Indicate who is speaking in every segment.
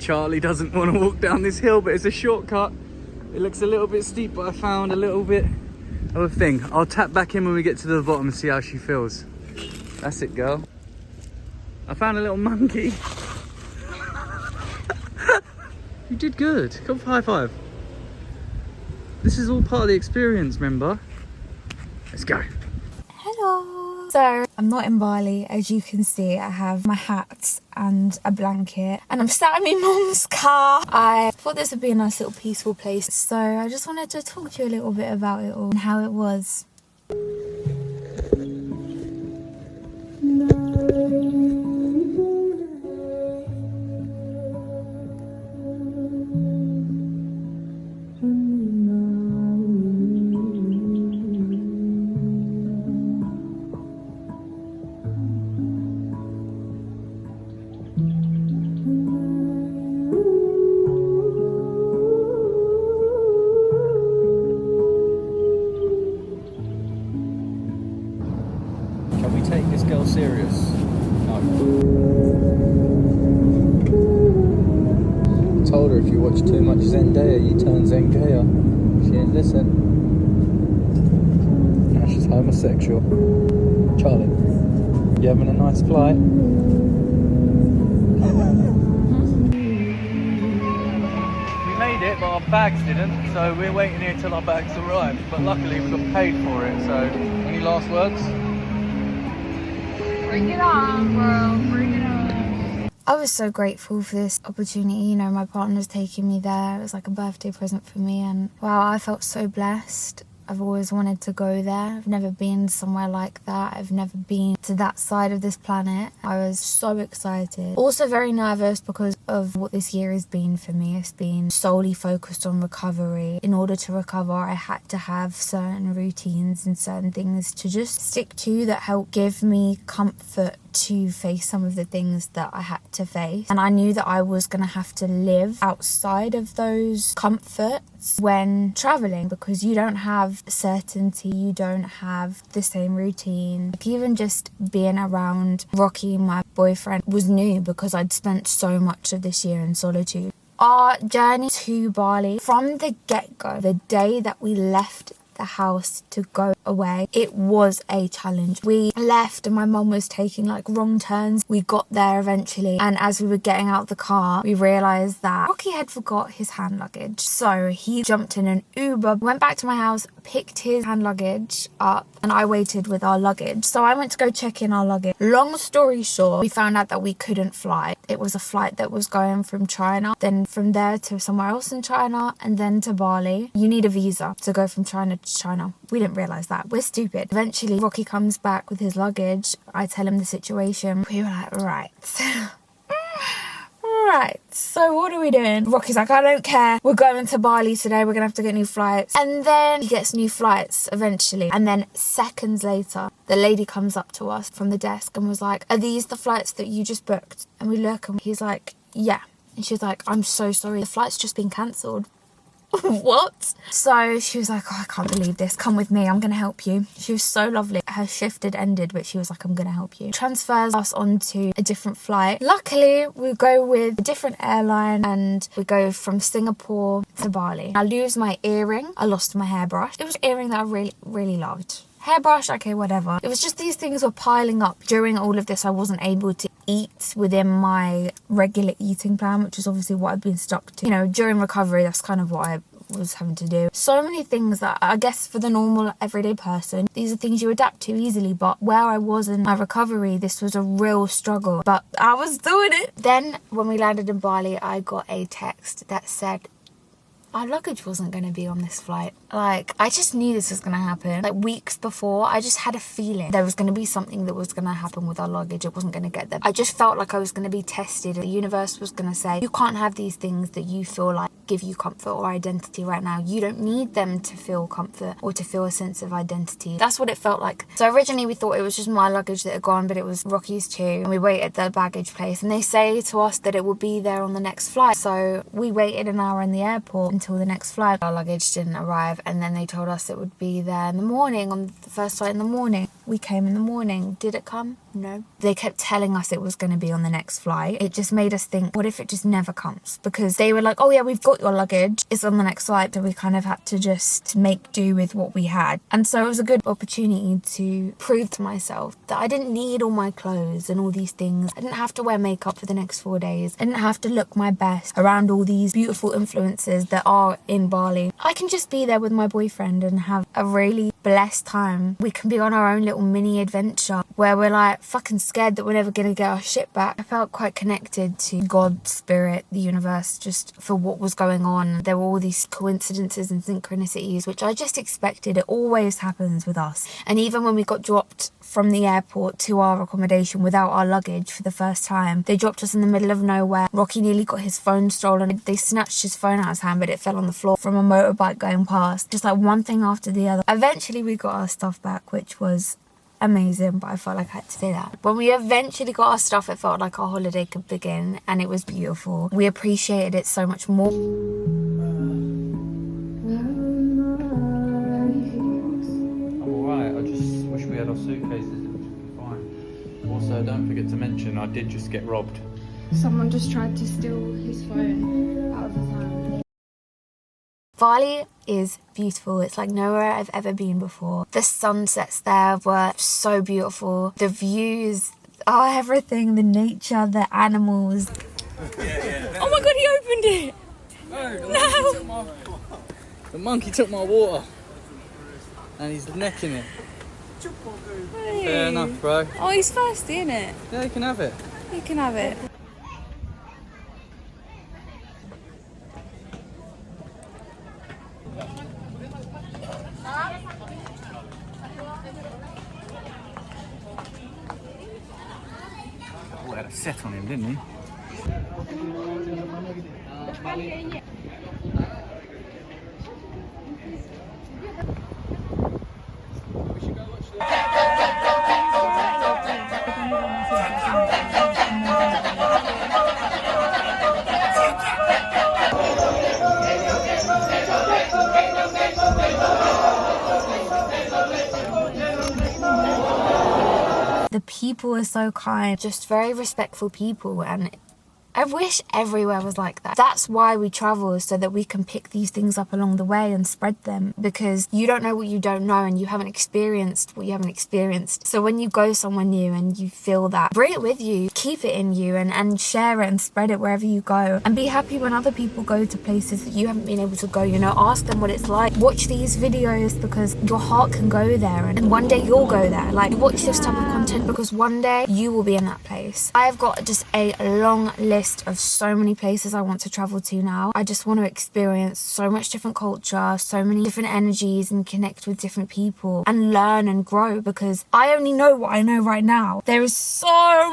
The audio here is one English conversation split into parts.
Speaker 1: Charlie doesn't want to walk down this hill, but it's a shortcut. It looks a little bit steep, but I found a little bit of a thing. I'll tap back in when we get to the bottom and see how she feels. That's it, girl. I found a little monkey. You did good. Come for a high five. This is all part of the experience, remember? Let's go.
Speaker 2: Hello. So I'm not in Bali, as you can see. I have my hat and a blanket, and I'm sat in my mum's car. I thought this would be a nice little peaceful place, so I just wanted to talk to you a little bit about it all and how it was.
Speaker 1: Can we take this girl serious? No. Told her if you watch too much Zendaya, you turn Zengaya. She ain't listen. Now she's homosexual. Charlie, you having a nice flight? We made it, but our bags didn't, so we're waiting here till our bags arrive. But luckily we got paid for it, so any last words?
Speaker 3: Bring it on, bro. Bring it on.
Speaker 2: I was so grateful for this opportunity. You know, my partner's taking me there. It was like a birthday present for me, and wow, I felt so blessed. I've always wanted to go there. I've never been somewhere like that. I've never been to that side of this planet. I was so excited. Also very nervous because of what this year has been for me. It's been solely focused on recovery. In order to recover, I had to have certain routines and certain things to just stick to that help give me comfort to face some of the things that I had to face. And I knew that I was going to have to live outside of those comforts when traveling, because you don't have certainty, you don't have the same routine. Like, even just being around Rocky, my boyfriend, was new because I'd spent so much of this year in solitude. Our journey to Bali, from the get-go, the day that we left the house to go away, it was a challenge. We left and my mum was taking like wrong turns. We got there eventually, and as we were getting out the car, we realised that Rocky had forgot his hand luggage. So he jumped in an Uber, went back to my house, picked his hand luggage up, and I waited with our luggage. So I went to go check in our luggage. Long story short, we found out that we couldn't fly. It was a flight that was going from China, then from there to somewhere else in China, and then to Bali. You need a visa to go from China to China. We didn't realise that. We're stupid. Eventually, Rocky comes back with his luggage. I tell him the situation. We were like, right. Right, so what are we doing? Rocky's like, I don't care. We're going to Bali today. We're going to have to get new flights. And then he gets new flights eventually. And then seconds later, the lady comes up to us from the desk and was like, are these the flights that you just booked? And we look and he's like, yeah. And she's like, I'm so sorry. The flight's just been cancelled. What? So she was like, oh, I can't believe this. Come with me. I'm going to help you. She was so lovely. Her shift had ended, but she was like, I'm going to help you. Transfers us onto a different flight. Luckily, we go with a different airline and we go from Singapore to Bali. I lose my earring. I lost my hairbrush. It was an earring that I really, really loved. Hairbrush, okay, whatever. It was just these things were piling up. During all of this, I wasn't able to eat within my regular eating plan, which is obviously what I've been stuck to. You know, during recovery, that's kind of what I was having to do. So many things that I guess for the normal everyday person, these are things you adapt to easily, but where I was in my recovery, this was a real struggle, but I was doing it. Then when we landed in Bali, I got a text that said our luggage wasn't going to be on this flight. Like, I just knew this was going to happen. Like, weeks before, I just had a feeling there was going to be something that was going to happen with our luggage. It wasn't going to get there. I just felt like I was going to be tested. The universe was going to say, you can't have these things that you feel like give you comfort or identity right now. You don't need them to feel comfort or to feel a sense of identity. That's what it felt like. So originally we thought it was just my luggage that had gone, but it was Rocky's too. And we wait at the baggage place and they say to us that it will be there on the next flight. So we waited an hour in the airport until the next flight. Our luggage didn't arrive, and then they told us it would be there in the morning, on the first flight in the morning. We came in the morning. Did it come? No. They kept telling us it was going to be on the next flight. It just made us think, what if it just never comes? Because they were like, oh yeah, we've got your luggage. It's on the next flight. So we kind of had to just make do with what we had. And so it was a good opportunity to prove to myself that I didn't need all my clothes and all these things. I didn't have to wear makeup for the next 4 days. I didn't have to look my best around all these beautiful influences that are in Bali. I can just be there with my boyfriend and have a really blessed time. We can be on our own little mini adventure where we're like fucking scared that we're never gonna get our shit back. I felt quite connected to God, spirit, the universe, just for what was going on. There were all these coincidences and synchronicities which I just expected. It always happens with us. And even when we got dropped from the airport to our accommodation without our luggage for the first time, they dropped us in the middle of nowhere. Rocky nearly got his phone stolen. They snatched his phone out of his hand, but it fell on the floor from a motorbike going past. Just like one thing after the other. Eventually we got our stuff back, which was amazing, but I felt like I had to say that. When we eventually got our stuff, it felt like our holiday could begin, and it was beautiful. We appreciated it so much more.
Speaker 1: I'm alright, I just wish we had our suitcases, it would be fine. Also, don't forget to mention, I did just get robbed.
Speaker 3: Someone just tried to steal his phone out of his hand.
Speaker 2: Bali is beautiful. It's like nowhere I've ever been before. The sunsets there were so beautiful. The views, everything, the nature, the animals. Oh my god, he opened it! No!
Speaker 1: The monkey took my water. And he's necking it.
Speaker 3: Hey.
Speaker 1: Fair enough, bro.
Speaker 3: Oh, he's thirsty, isn't it?
Speaker 1: Yeah, you can have it.
Speaker 3: You can have it.
Speaker 1: Oh, had a set on him, didn't he?
Speaker 2: The people are so kind, just very respectful people, and I wish everywhere was like that. That's why we travel, so that we can pick these things up along the way and spread them, because you don't know what you don't know and you haven't experienced what you haven't experienced. So when you go somewhere new and you feel that, bring it with you, keep it in you, and share it and spread it wherever you go. And be happy when other people go to places that you haven't been able to go, you know, ask them what it's like. Watch these videos because your heart can go there, and one day you'll go there. Like, watch this type of content because one day you will be in that place. I've got just a long list of so many places I want to travel to now. I just want to experience so much different culture, so many different energies, and connect with different people and learn and grow, because I only know what I know right now. There is so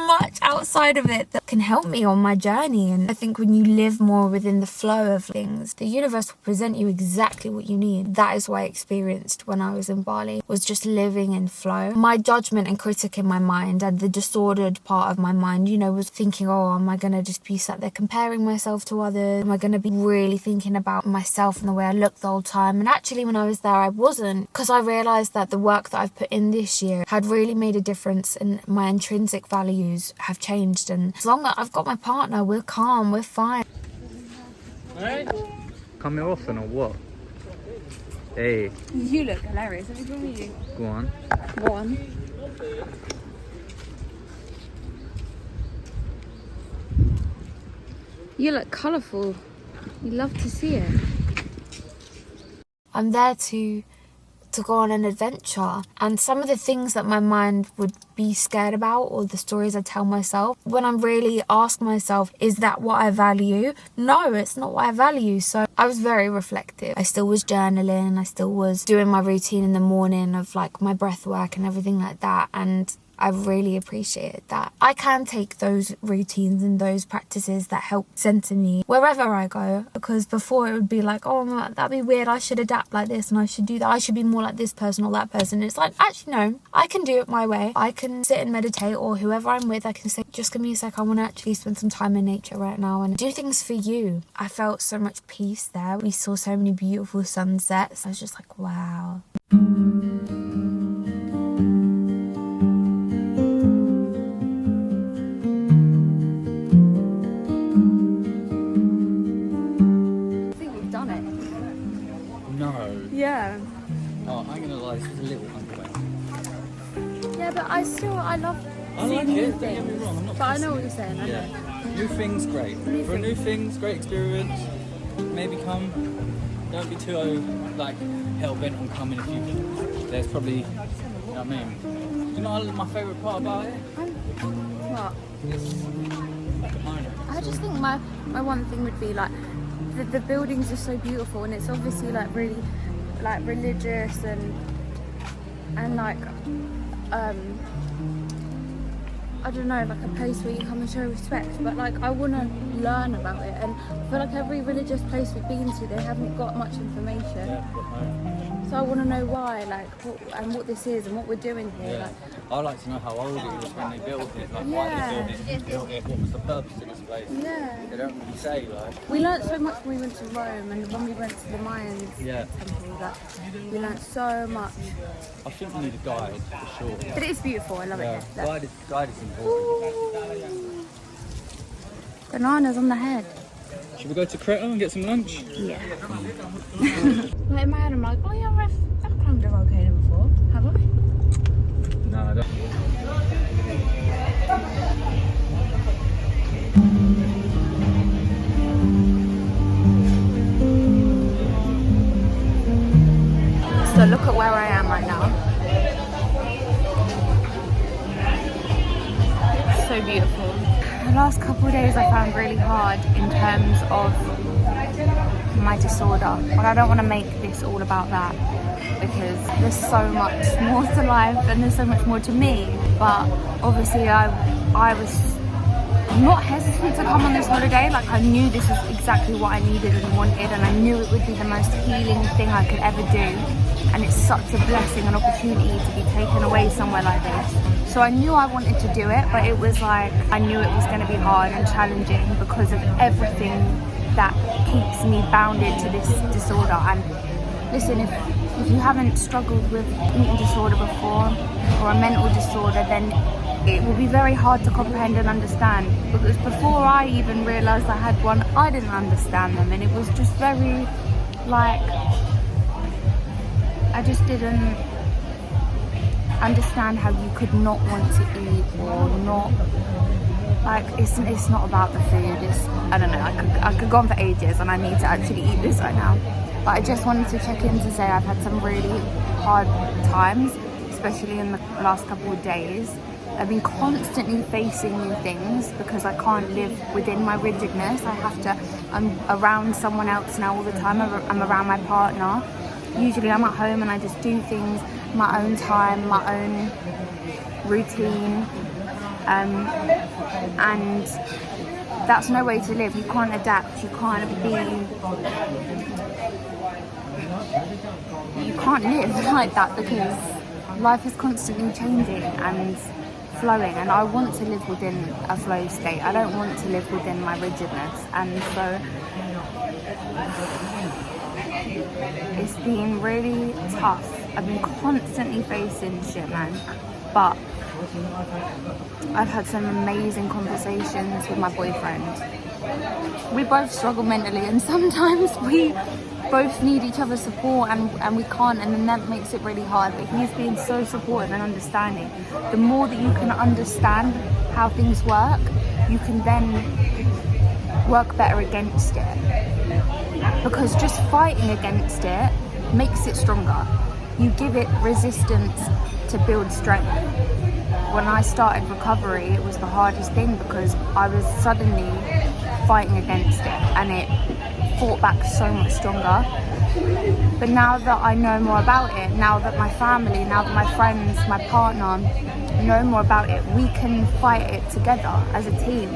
Speaker 2: much outside of it that can help me on my journey, and I think when you live more within the flow of things, the universe will present you exactly what you need. That is what I experienced when I was in Bali, was just living in flow. My judgment and critic in my mind, and the disordered part of my mind, you know, was thinking, oh, am I gonna just be sat there comparing myself to others? Am I going to be really thinking about myself and the way I look the whole time? And actually when I was there I wasn't, because I realised that the work that I've put in this year had really made a difference, and my intrinsic values have changed. And as long as I've got my partner, we're calm, we're fine.
Speaker 1: Alright. Come here often or what? Hey.
Speaker 3: You look hilarious. Let me go with you.
Speaker 1: Go on.
Speaker 3: Go on. You look colourful. You love to see it.
Speaker 2: I'm there to go on an adventure, and some of the things that my mind would be scared about, or the stories I tell myself, when I really ask myself, is that what I value? No, it's not what I value. So I was very reflective. I still was journaling, I still was doing my routine in the morning of like my breath work and everything like that, and I really appreciated that. I can take those routines and those practices that help center me wherever I go, because before it would be like, oh, that'd be weird, I should adapt like this and I should do that, I should be more like this person or that person. It's like, actually no, I can do it my way. I can sit and meditate, or whoever I'm with, I can say, just give me a sec, I want to actually spend some time in nature right now and do things for you. I felt so much peace there. We saw so many beautiful sunsets. I was just like, wow.
Speaker 3: Yeah, but I love
Speaker 1: I like
Speaker 3: seeing new
Speaker 1: it, don't get me
Speaker 3: things.
Speaker 1: wrong, I'm not
Speaker 3: But I
Speaker 1: pissing
Speaker 3: know what
Speaker 1: it.
Speaker 3: you're saying, I know.
Speaker 1: Yeah. New things, great. For a new things, great experience. Maybe come. Don't be too like hell bent on coming if you. There's probably, you know what I mean. Do you know what my favourite part about it?
Speaker 3: What?
Speaker 1: It's
Speaker 3: I just think my one thing would be like the buildings are so beautiful, and it's obviously like really like religious and like I don't know, like a place where you come and show respect, but like I want to learn about it, and I feel like every religious place we've been to, they haven't got much information.
Speaker 1: Yeah, but no.
Speaker 3: So I want to know why, like, what this is and what we're doing here.
Speaker 1: Yeah.
Speaker 3: Like,
Speaker 1: I'd like to know how old it was when they built it, like why they built it, what was the purpose of this place.
Speaker 3: yeah.
Speaker 1: They don't really say, like.
Speaker 3: We learnt so much when we went to Rome and when we went to the Mayans
Speaker 1: Yeah.
Speaker 3: temple. That we learnt so much.
Speaker 1: I think we need a guide for sure.
Speaker 3: But it is beautiful. I love
Speaker 1: Yeah,
Speaker 3: it. Look.
Speaker 1: guide is important.
Speaker 3: Bananas on the head.
Speaker 1: Should we go to Creta and get some lunch?
Speaker 3: Yeah. Like in my head, I'm like, oh yeah, I've climbed a volcano before. Have I?
Speaker 1: No, I don't.
Speaker 3: So look at where I am right now. So beautiful. The last couple of days I found really hard in terms of my disorder. But I don't want to make this all about that because there's so much more to life and there's so much more to me. But obviously I was not hesitant to come on this holiday. Like I knew this was exactly what I needed and wanted, and I knew it would be the most healing thing I could ever do. And it's such a blessing and opportunity to be taken away somewhere like this. So I knew I wanted to do it, but it was like I knew it was going to be hard and challenging because of everything that keeps me bounded to this disorder. And listen, if you haven't struggled with eating disorder before or a mental disorder, then it will be very hard to comprehend and understand, because before I even realised I had one, I didn't understand them, and it was just very like I just didn't understand how you could not want to eat or not, like it's not about the food. I don't know, I could go on for ages and I need to actually eat this right now, but I just wanted to check in to say I've had some really hard times, especially in the last couple of days. I've been constantly facing new things because I can't live within my rigidness. I'm around someone else now all the time. I'm around my partner. Usually I'm at home and I just do things my own time, my own routine, and that's no way to live. You can't adapt, you can't live like that because life is constantly changing and flowing, and I want to live within a flow state. I don't want to live within my rigidness, and so it's been really tough. I've been constantly facing shit, man, but I've had some amazing conversations with my boyfriend. We both struggle mentally, and sometimes we both need each other's support and we can't, and then that makes it really hard. But he's been so supportive and understanding. The more that you can understand how things work, you can then work better against it, because just fighting against it makes it stronger. You give it resistance to build strength. When I started recovery, it was the hardest thing because I was suddenly fighting against it and it fought back so much stronger. But now that I know more about it, now that my family, now that my friends, my partner know more about it, we can fight it together as a team.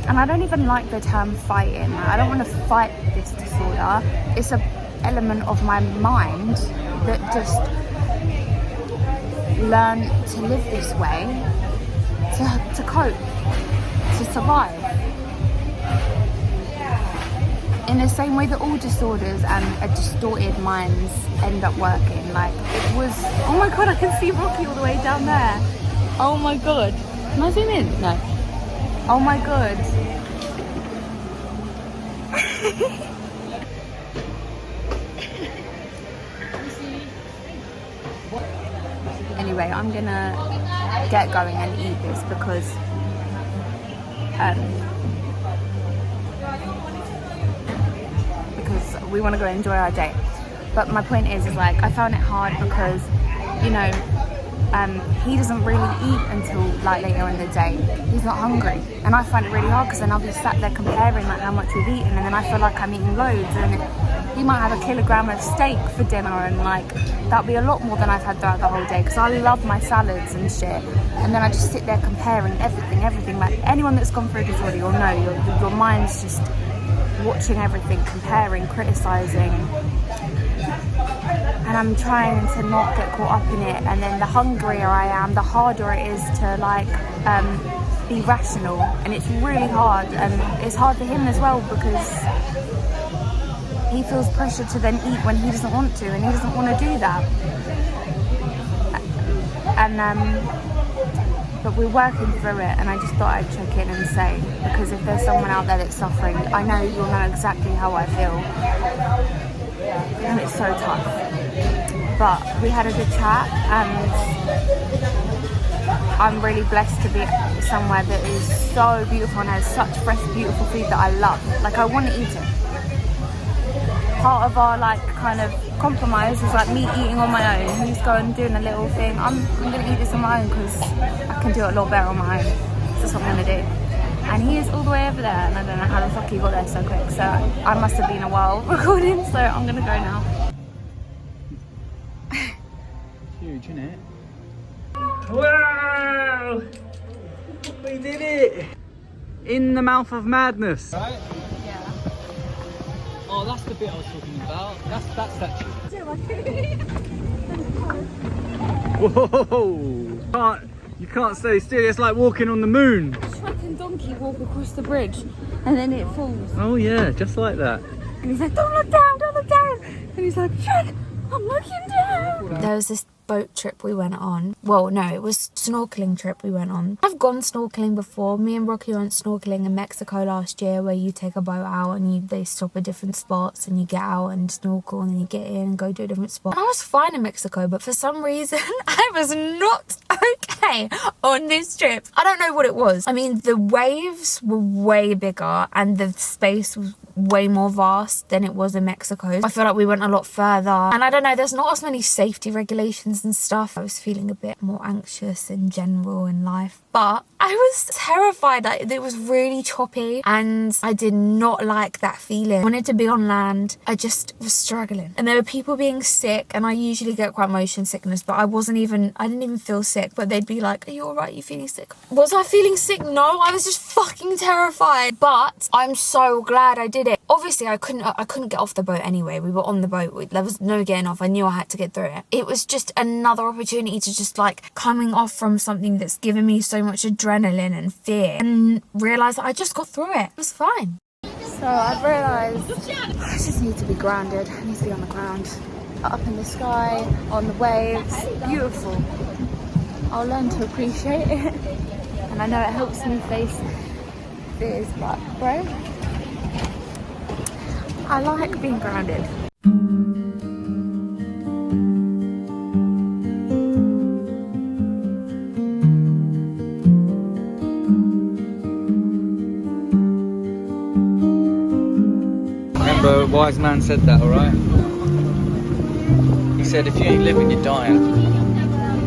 Speaker 3: And I don't even like the term fighting. I don't want to fight this disorder. It's an element of my mind that just learned to live this way, to cope, to survive. In the same way that all disorders and distorted minds end up working. Like it was, oh my god, I can see Rocky all the way down there. Oh my god. Can I zoom in? No. Oh my god. anyway, I'm gonna get going and eat this because we want to go enjoy our day. But my point is like, I found it hard because, you know, he doesn't really eat until like later in the day. He's not hungry, and I find it really hard because then I'll be sat there comparing like how much we've eaten, and then I feel like I'm eating loads, and he might have a kilogram of steak for dinner, and like that'll be a lot more than I've had throughout the whole day because I love my salads and shit. And then I just sit there comparing everything. Like anyone that's gone through this already will know your mind's just watching everything, comparing, criticizing. And I'm trying to not get caught up in it, and then the hungrier I am, the harder it is to like be rational, and it's really hard, and it's hard for him as well because he feels pressure to then eat when he doesn't want to, and he doesn't want to do that. And but we're working through it, and I just thought I'd check in and say, because if there's someone out there that's suffering, I know you'll know exactly how I feel, and it's so tough. But we had a good chat, and I'm really blessed to be somewhere that is so beautiful and has such fresh, beautiful food that I love. Like, I want to eat it. Part of our like kind of compromise is like me eating on my own. He's going doing a little thing. I'm going to eat this on my own because I can do it a lot better on my own. That's what I'm going to do. And he is all the way over there, and I don't know how the fuck he got there so quick. So I must have been a while recording, so I'm going to go now.
Speaker 1: Huge, isn't it? Wow! We did it! In the mouth of madness. Right?
Speaker 3: Yeah.
Speaker 1: Oh, that's the bit I was talking about. That's that statue. Whoa! You can't stay still. It's like walking on the moon.
Speaker 3: Fucking donkey walk across the bridge, and then it falls.
Speaker 1: Oh yeah, just like that.
Speaker 3: And he's like, don't look down, don't look down. And he's like, Jack, I'm looking down. There was this boat trip we went on. Well, no, it was snorkeling trip we went on. I've gone snorkeling before. Me and Rocky went snorkeling in Mexico last year, where you take a boat out and they stop at different spots and you get out and snorkel, and then you get in and go to a different spot. And I was fine in Mexico, but for some reason I was not okay on this trip. I don't know what it was. I mean, the waves were way bigger and the space was way more vast than it was in Mexico. I feel like we went a lot further, and I don't know, there's not as many safety regulations and stuff. I was feeling a bit more anxious in general in life, but I was terrified that it was really choppy, and I did not like that feeling. I wanted to be on land. I just was struggling, and there were people being sick, and I usually get quite motion sickness, but I didn't even feel sick, but they'd be like, are you alright, you feeling sick? Was I feeling sick? No, I was just fucking terrified, but I'm so glad I did it. Obviously I couldn't get off the boat anyway. We were on the boat, there was no getting off. I knew I had to get through it. It was just another opportunity to just like coming off from something that's given me so much adrenaline and fear, and realise that I just got through it. It was fine. So I've realised I just need to be grounded. I need to be on the ground, up in the sky, on the waves. Beautiful. I'll learn to appreciate it, and I know it helps me face fears, but bro, I like being grounded.
Speaker 1: Remember, a wise man said that, alright? He said, if you ain't living, you're dying.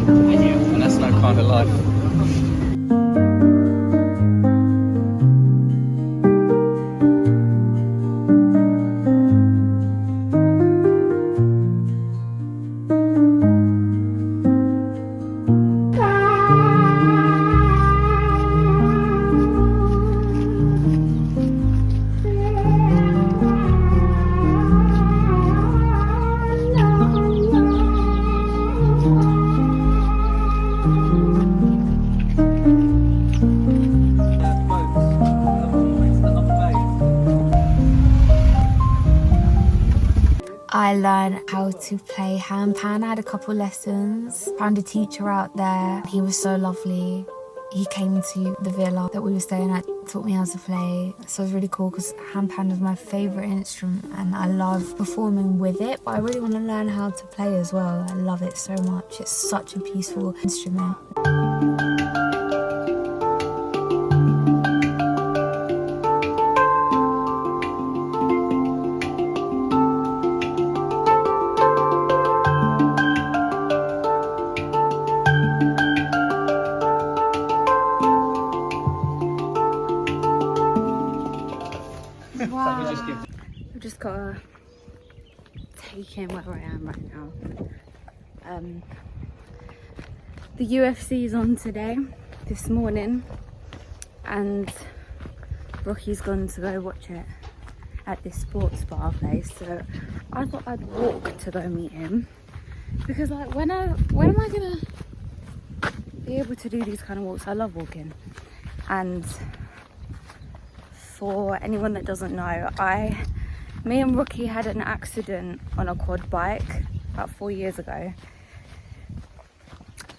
Speaker 1: And that's no kind of life.
Speaker 2: I learned how to play handpan. I had a couple lessons. Found a teacher out there. He was so lovely. he came to the villa that we were staying at, taught me how to play. So it was really cool because handpan is my favourite instrument and I love performing with it, but I really want to learn how to play as well. I love it so much. It's such a peaceful instrument.
Speaker 3: Wow. I've just got to take in where I am right now. The UFC is on today, this morning, and Rocky's gone to go watch it at this sports bar place. So I thought I'd walk to go meet him because, like, when am I gonna be able to do these kind of walks? I love walking. And for anyone that doesn't know, me and Rocky had an accident on a quad bike about 4 years ago,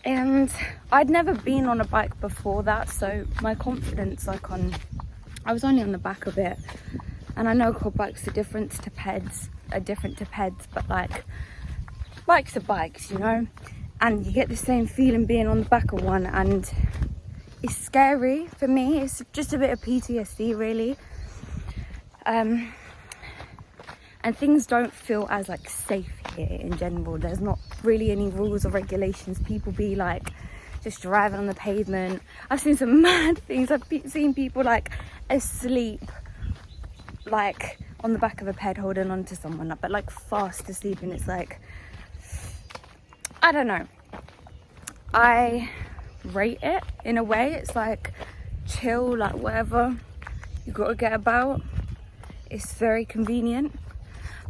Speaker 3: and I'd never been on a bike before that, so my confidence, I was only on the back of it, and I know quad bikes are different to peds, but like, bikes are bikes, you know, and you get the same feeling being on the back of one, and it's scary for me. It's just a bit of PTSD, really. And things don't feel as like safe here in general. There's not really any rules or regulations. People be like just driving on the pavement. I've seen some mad things. I've seen people like asleep, like on the back of a ped holding on to someone, but like fast asleep, and it's like, I don't know. I rate it in a way. It's like chill, like whatever you gotta get about. It's very convenient,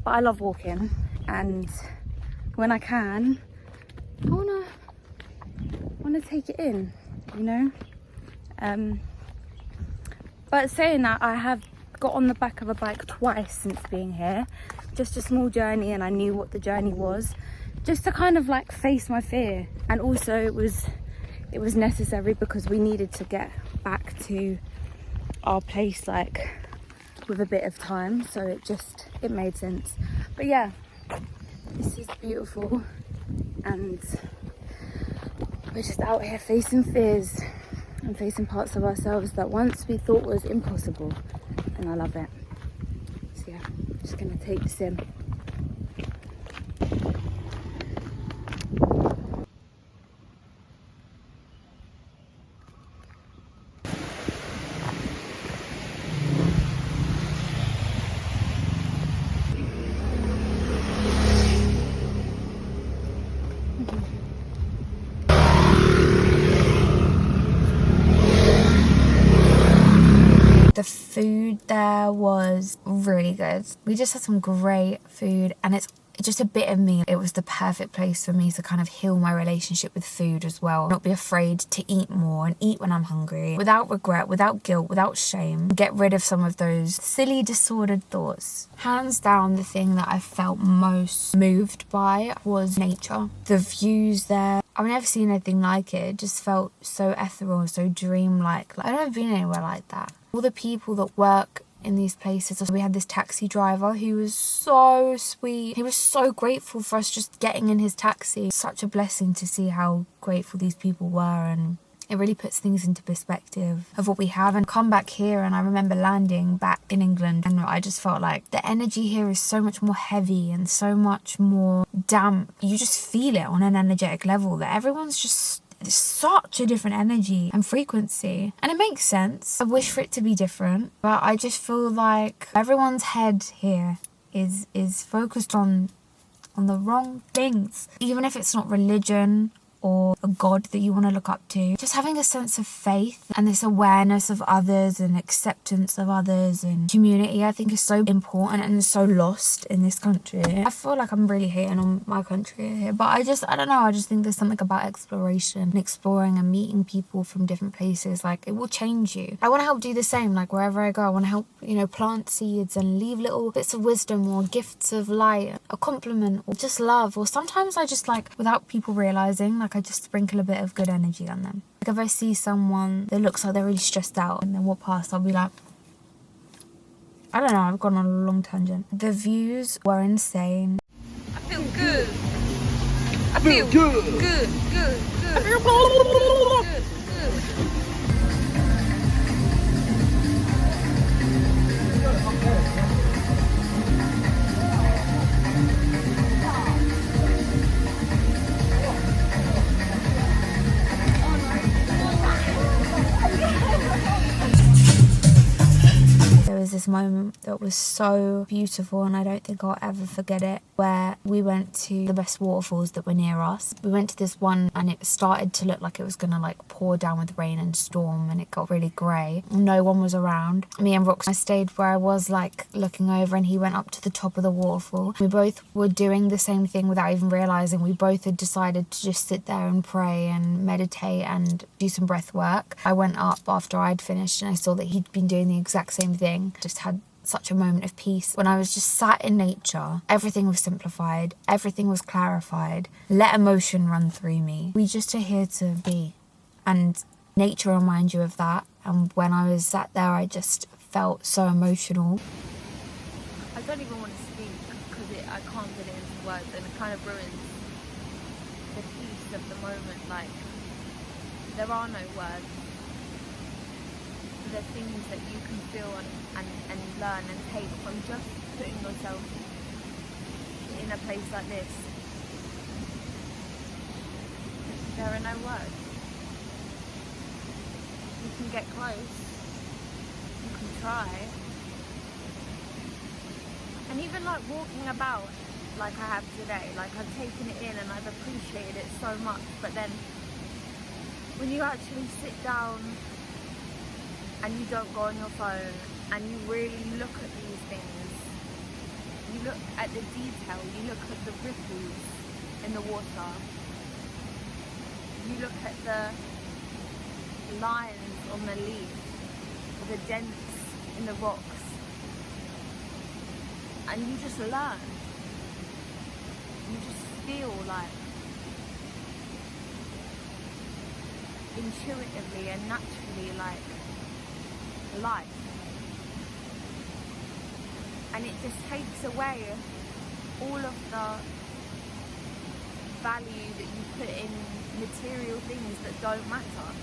Speaker 3: but I love walking, and when I can, I wanna take it in, you know. But saying that, I have got on the back of a bike twice since being here. Just a small journey, and I knew what the journey was, just to kind of like face my fear. And also it was necessary because we needed to get back to our place like with a bit of time, so it made sense. But yeah, this is beautiful, and we're just out here facing fears and facing parts of ourselves that once we thought was impossible, and I love it. So yeah, I'm just gonna take this in.
Speaker 2: The food there was really good. We just had some great food, and it's just a bit of me. It was the perfect place for me to kind of heal my relationship with food as well. Not be afraid to eat more and eat when I'm hungry, without regret, without guilt, without shame. Get rid of some of those silly, disordered thoughts. Hands down, the thing that I felt most moved by was nature. The views there, I've never seen anything like it. It just felt so ethereal, so dreamlike. I've never been anywhere like that. All the people that work in these places. We had this taxi driver who was so sweet. He was so grateful for us just getting in his taxi. Such a blessing to see how grateful these people were, and it really puts things into perspective of what we have. And come back here, and I remember landing back in England, and I just felt like the energy here is so much more heavy and so much more damp. You just feel it on an energetic level that everyone's just, it's such a different energy and frequency, and it makes sense. I wish for it to be different, but I just feel like everyone's head here is focused on the wrong things. Even if it's not religion or a god that you want to look up to, just having a sense of faith and this awareness of others and acceptance of others and community, I think is so important and so lost in this country. I feel like I'm really hating on my country here, but I don't know, I just think there's something about exploration and exploring and meeting people from different places. Like, it will change you. I want to help do the same. Like, wherever I go, I want to help, plant seeds and leave little bits of wisdom or gifts of light, a compliment or just love. Or sometimes I just, like, without people realizing, like, I just sprinkle a bit of good energy on them. Like if I see someone that looks like they're really stressed out and then walk past, I'll be like, I don't know, I've gone on a long tangent. The views were insane.
Speaker 3: I feel good. I feel good. Good. I feel good.
Speaker 2: There was this moment that was so beautiful and I don't think I'll ever forget it, where we went to the best waterfalls that were near us. We went to this one and it started to look like it was gonna like pour down with rain and storm, and it got really grey. No one was around. Me and Rox, I stayed where I was, like looking over, and he went up to the top of the waterfall. We both were doing the same thing without even realising. We both had decided to just sit there and pray and meditate and do some breath work. I went up after I'd finished and I saw that he'd been doing the exact same thing. Just had such a moment of peace when I was just sat in nature. Everything was simplified, everything was clarified. Let emotion run through me. We just are here to be, and nature reminds you of that. And when I was sat there, I just felt so emotional.
Speaker 3: I don't even want to speak because I can't get it into words, and it kind of ruins the peace of the moment. Like, there are no words. The things that you can feel and learn and take from just putting yourself in a place like this. There are no words. You can get close, you can try, and even like walking about like I have today, like I've taken it in and I've appreciated it so much, but then when you actually sit down and you don't go on your phone and you really look at these things, you look at the detail, you look at the ripples in the water, you look at the lines on the leaf, the dents in the rocks, and you just learn. You just feel like intuitively and naturally like life, and it just takes away all of the value that you put in material things that don't matter,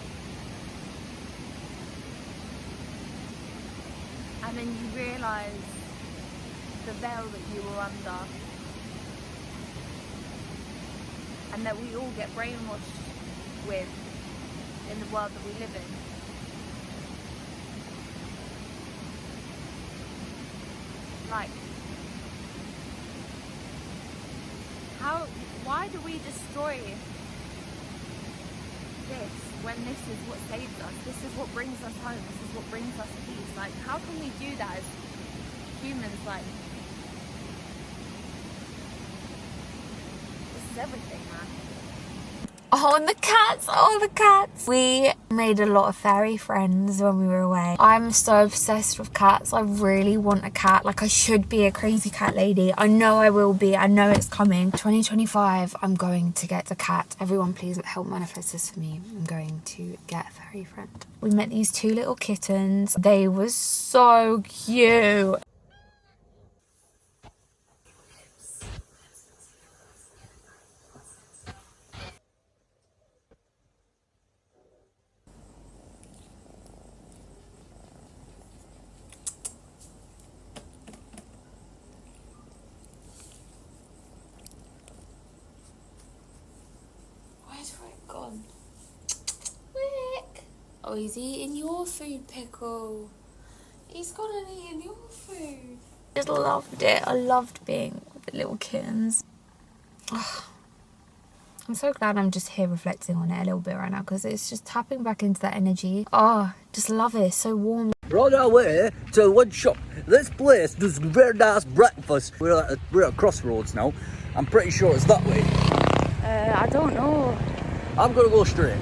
Speaker 3: and then you realise the veil that you were under, and that we all get brainwashed with in the world that we live in. Like, why do we destroy this when this is what saves us? This is what brings us home. This is what brings us peace. Like, how can we do that as humans? Like, this is everything, man.
Speaker 2: Oh, and the cats! Oh, the cats! We made a lot of fairy friends when we were away. I'm so obsessed with cats. I really want a cat. Like, I should be a crazy cat lady. I know I will be. I know it's coming. 2025, I'm going to get a cat. Everyone, please help manifest this for me. I'm going to get a fairy friend. We met these two little kittens. They were so cute. Gone. Rick! Oh, he's eating your food, Pickle. He's gone and eaten your food. Just loved it. I loved being with the little kittens. Oh, I'm so glad I'm just here reflecting on it a little bit right now, because it's just tapping back into that energy. Oh, just love it. It's so warm.
Speaker 1: We're on our way to one shop. This place does very nice breakfast. We're at Crossroads now. I'm pretty sure it's that way.
Speaker 3: I don't know.
Speaker 1: I'm gonna go straight.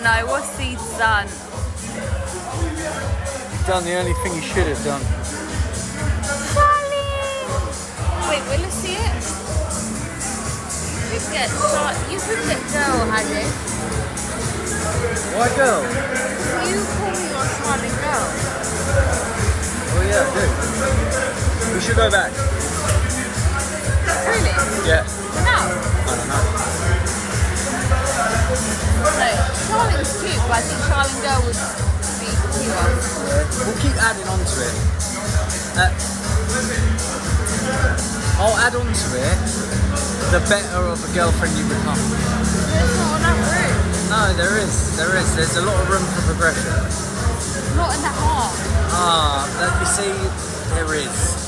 Speaker 3: no, what's he done?
Speaker 1: You've done the only thing you should have done.
Speaker 3: Charlie! Wait, will I see it? You could get girl, had it.
Speaker 1: Why girl?
Speaker 3: You call me your Charlie girl.
Speaker 1: Oh yeah, good. We should go back.
Speaker 3: Really?
Speaker 1: Yeah.
Speaker 3: Now?
Speaker 1: I don't know.
Speaker 3: No, Charlie's cute, but I think Charlie girl would be cuter.
Speaker 1: We'll keep adding on to it. I'll add on to it the better of a girlfriend you become.
Speaker 3: There's not enough room.
Speaker 1: No, there is. There's a lot of room for progression.
Speaker 3: Not in that heart.
Speaker 1: You see, there is.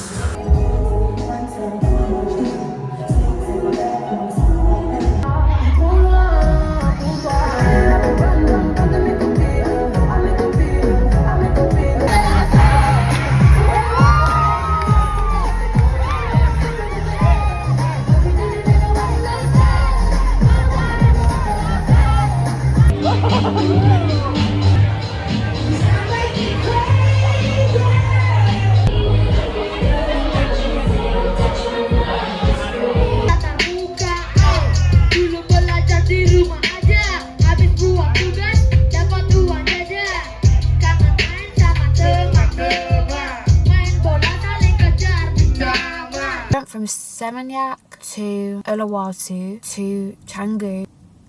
Speaker 2: From Seminyak to Uluwatu to Canggu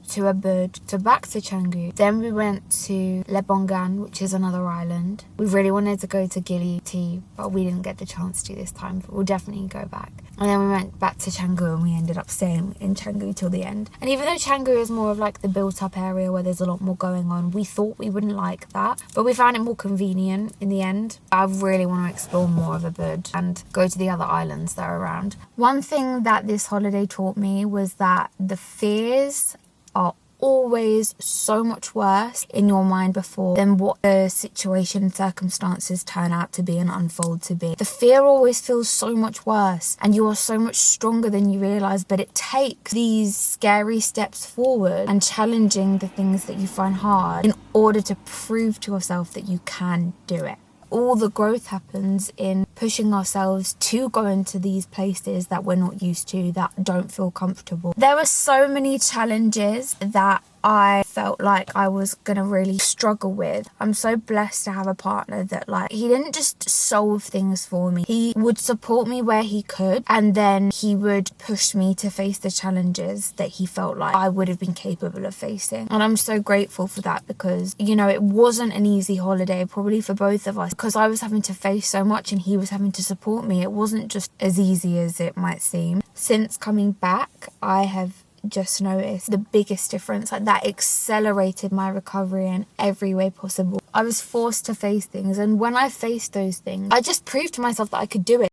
Speaker 2: to Ubud to back to Canggu. Then we went to Lebongan, which is another island. We really wanted to go to Gili Tea, but we didn't get the chance to this time. But we'll definitely go back. And then we went back to Canggu and we ended up staying in Canggu till the end. And even though Canggu is more of like the built up area where there's a lot more going on, we thought we wouldn't like that. But we found it more convenient in the end. I really want to explore more of Ubud and go to the other islands that are around. One thing that this holiday taught me was that the fears are always so much worse in your mind before than what the situation and circumstances turn out to be and unfold to be. The fear always feels so much worse and you are so much stronger than you realise, but it takes these scary steps forward and challenging the things that you find hard in order to prove to yourself that you can do it. All the growth happens in pushing ourselves to go into these places that we're not used to, that don't feel comfortable. There were so many challenges that I felt like I was gonna really struggle with. I'm so blessed to have a partner that, like, he didn't just solve things for me. He would support me where he could, and then he would push me to face the challenges that he felt like I would have been capable of facing. And I'm so grateful for that because, you know, it wasn't an easy holiday, probably for both of us, because I was having to face so much and he was having to support me. It wasn't just as easy as it might seem. Since coming back, I have just noticed the biggest difference. Like, that accelerated my recovery in every way possible. I was forced to face things, and when I faced those things, I just proved to myself that I could do it.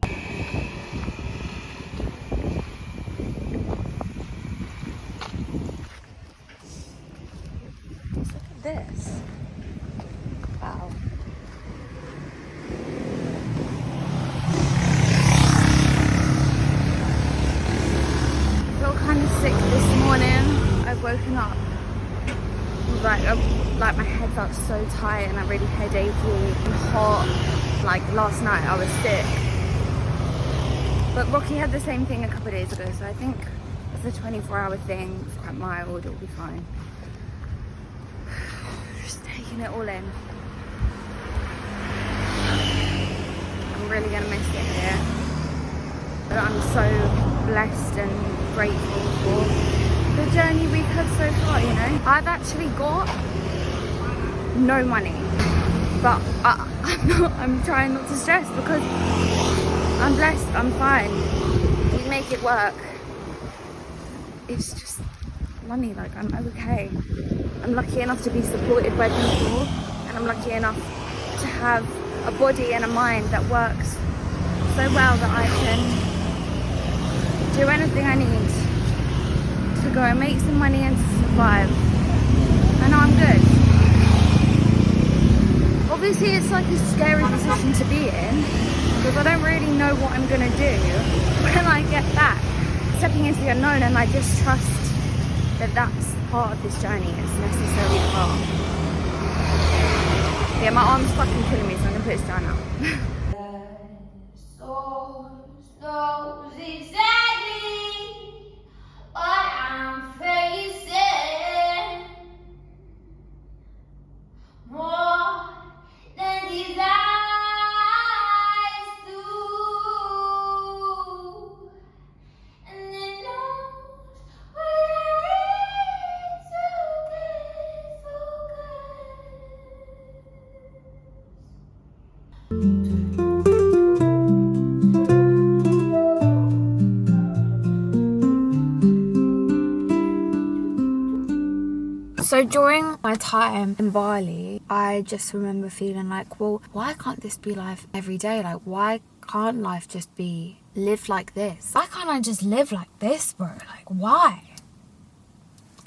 Speaker 3: Look at this. Wow. Kind of sick this morning. I've woken up like my head felt so tight and I'm really headachy and hot. Like last night I was sick, but Rocky had the same thing a couple of days ago, so I think it's a 24-hour thing. It's quite mild, it'll be fine. Just taking it all in. I'm really gonna miss it here, but I'm so blessed and grateful for the journey we've had so far, you know. I've actually got no money, but I'm trying not to stress because I'm blessed, I'm fine. We make it work. It's just money, like I'm okay. I'm lucky enough to be supported by people, and I'm lucky enough to have a body and a mind that works so well that I can do anything I need to go and make some money and to survive. I know I'm good. Obviously it's like a scary position to be in because I don't really know what I'm gonna do when I get back. Stepping into the unknown, and I just trust that that's part of this journey. It's necessary part. Yeah, my arm's fucking killing me, so I'm gonna put this down now.
Speaker 2: Knows exactly what I'm facing. More than these eyes do. And it knows where it's to get So during my time in Bali, I just remember feeling like, well, why can't this be life every day? Like, why can't life just be lived like this? Why can't I just live like this, bro? Like, why?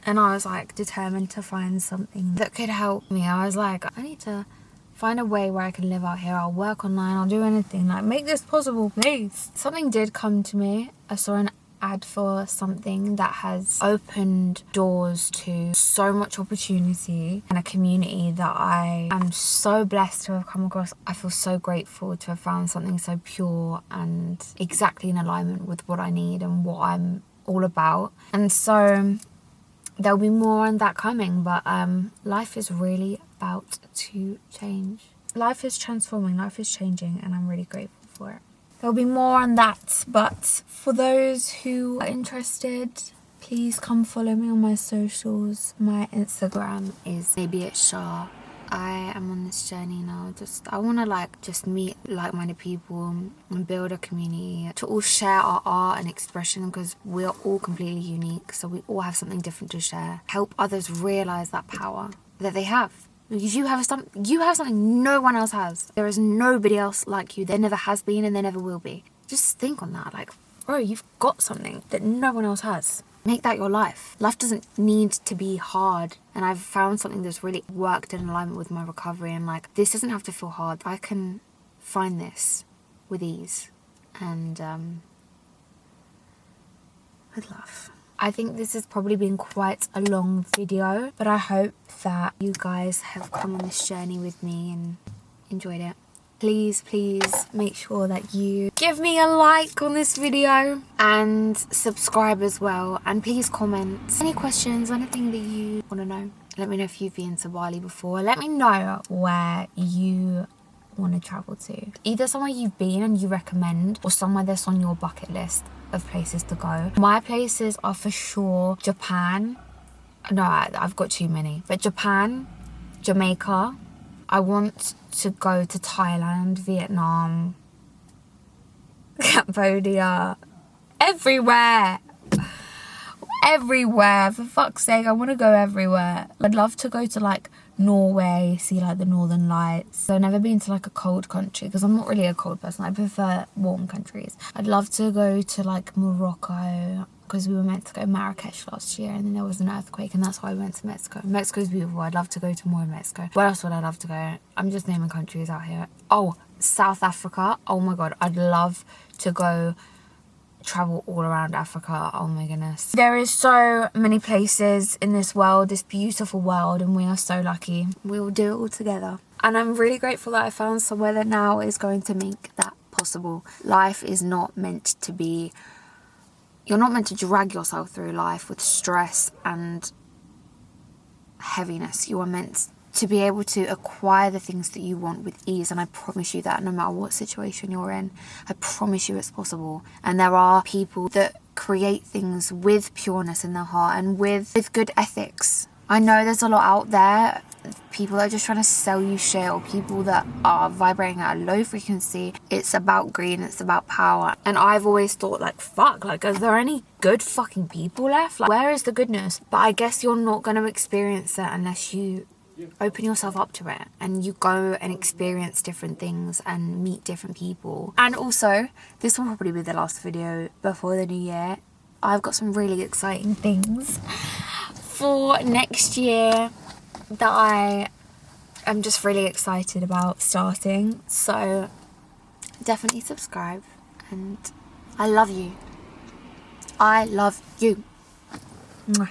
Speaker 2: And I was like determined to find something that could help me. I was like, I need to find a way where I can live out here. I'll work online, I'll do anything. Like, make this possible, please. Something did come to me. I saw an ad for something that has opened doors to so much opportunity and a community that I am so blessed to have come across. I feel so grateful to have found something so pure and exactly in alignment with what I need and what I'm all about. And so there'll be more on that coming, but life is really about to change. Life is transforming, life is changing, and I'm really grateful for it. There'll be more on that, but for those who are interested, please come follow me on my socials. My Instagram is Char. I am on this journey now. I want to just meet like-minded people and build a community to all share our art and expression, because we are all completely unique. So we all have something different to share. Help others realize that power that they have. Because you have something no one else has. There is nobody else like you. There never has been and there never will be. Just think on that. Like, bro, you've got something that no one else has. Make that your life. Life doesn't need to be hard. And I've found something that's really worked in alignment with my recovery. And like, this doesn't have to feel hard. I can find this with ease and with love. I think this has probably been quite a long video, but I hope that you guys have come on this journey with me and enjoyed it. Please make sure that you give me a like on this video and subscribe as well. And please comment any questions, anything that you want to know. Let me know if you've been to Bali before. Let me know where you want to travel to. Either somewhere you've been and you recommend, or somewhere that's on your bucket list of places to go. My places are for sure Japan. No, I've got too many. But Japan, Jamaica. I want to go to Thailand, Vietnam, Cambodia. Everywhere. Everywhere. For fuck's sake, I want to go everywhere. I'd love to go to like Norway, see like the northern lights. So I've never been to like a cold country because I'm not really a cold person. I prefer warm countries. I'd love to go to like Morocco because we were meant to go Marrakesh last year and then there was an earthquake and that's why we went to Mexico. Mexico's beautiful. I'd love to go to more in Mexico. Where else would I love to go? I'm just naming countries out here. Oh, South Africa. Oh my god, I'd love to go travel all around Africa. Oh my goodness. There is so many places in this world, this beautiful world, and we are so lucky. We will do it all together. And I'm really grateful that I found somewhere that now is going to make that possible. Life is not meant to be... You're not meant to drag yourself through life with stress and heaviness. You are meant to be able to acquire the things that you want with ease, and I promise you that no matter what situation you're in, I promise you it's possible. And there are people that create things with pureness in their heart and with good ethics. I know there's a lot out there, people that are just trying to sell you shit, or people that are vibrating at a low frequency. It's about greed, it's about power. And I've always thought like, fuck, like, are there any good fucking people left? Like, where is the goodness? But I guess you're not going to experience it unless you open yourself up to it and you go and experience different things and meet different people. And also, this will probably be the last video before the new year. I've got some really exciting things for next year that I am just really excited about starting. So definitely subscribe, and I love you. I love you. Mwah.